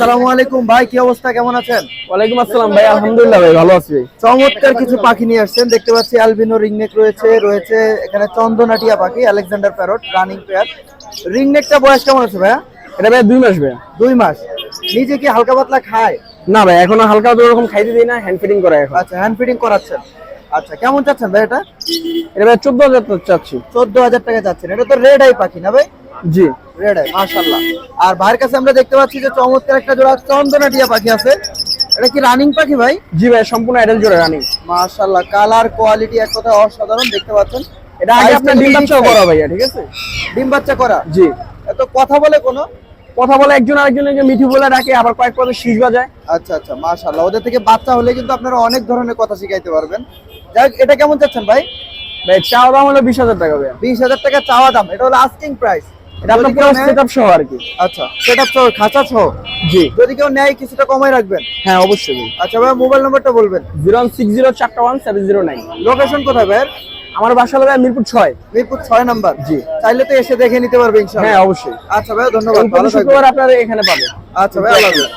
আসসালামু আলাইকুম ভাই, কি অবস্থা, কেমন আছেন? ওয়ালাইকুম আসসালাম ভাই, আলহামদুলিল্লাহ ভাই, ভালো আছি ভাই। চমৎকার কিছু পাখি নিয়ে আসছেন, দেখতে পাচ্ছি অ্যালবিনো রিংনেক রয়েছে এখানে চন্দনাটিয়া পাখি, আলেকজান্ডার প্যারট, রানিং পেয়ার। রিংনেকটা বয়স কেমন আছে ভাইয়া? এটা ভাই 2 মাস ভাই। 2 মাস। নিজে কি হালকা পাতলা খায়? না ভাই, এখনো হালকা ওরকম খাইতে দিই না, হ্যান্ড ফিডিং করা এখন। আচ্ছা, হ্যান্ড ফিডিং করাচ্ছেন। আচ্ছা, কেমন চাচ্ছেন ভাই এটা? এটা ভাই 14,000 চাচ্ছি। 14,000 টাকা চাচ্ছেন। এটা তো রেড আই পাখি না ভাই? জি রেড আই, মাশাআল্লাহ। আর ভাইয়ের কাছে আমরা দেখতে পাচ্ছি যে চমৎকার একটা জোড়া চন্দনাটিয়া পাখি আছে। এটা কি রানিং পাখি ভাই? জি ভাই, সম্পূর্ণ অ্যাডাল্ট জোড়া রানিং। মাশাআল্লাহ, কালার কোয়ালিটি এক কথায় অসাধারণ, দেখতে পাচ্ছেন। এটা আগে আপনার ডিম বাচ্চাও করা ভাইয়া, ঠিক আছে? ডিম বাচ্চা করা? জি। এত কথা বলে কোনো? কথা বলে একজন আরেকজনকে মিঠু বলে ডাকে, আবার কয়েক পদে শীষ বাজায়। আচ্ছা আচ্ছা, মাশাআল্লাহ। ওদের থেকে বাচ্চা হলে কিন্তু আপনারা অনেক ধরনের কথা শিখাইতে পারবেন। যাই হোক, এটা কেমন চাচ্ছেন ভাই? ভাই চাওয়া দাম হলো 20,000 টাকা ভাই। 20,000 টাকা চাওয়া দাম, এটা হলো আস্কিং প্রাইস। এটা আপনার পুরো সেটআপ সহ আর কি। আচ্ছা, সেটআপ সহ, খাঁচা সহ? জি। যদি কেউ নেয় কিছুটা কমাই রাখবেন? হ্যাঁ অবশ্যই ভাই। আচ্ছা ভাই, মোবাইল নাম্বারটা বলবেন। 016041709। লোকেশন কোথায় ভাই? আমার বাসা হলো ভাই মিরপুর 6। মিরপুর 6 নাম্বার। জি। চাইলে তো এসে দেখে নিতে পারবে ইনশাআল্লাহ। হ্যাঁ অবশ্যই। আচ্ছা ভাই, ধন্যবাদ, ভালো থাকবেন। শুক্রবার আপনারা এখানে পাবেন। আচ্ছা ভাই, আল্লাহ হাফেজ।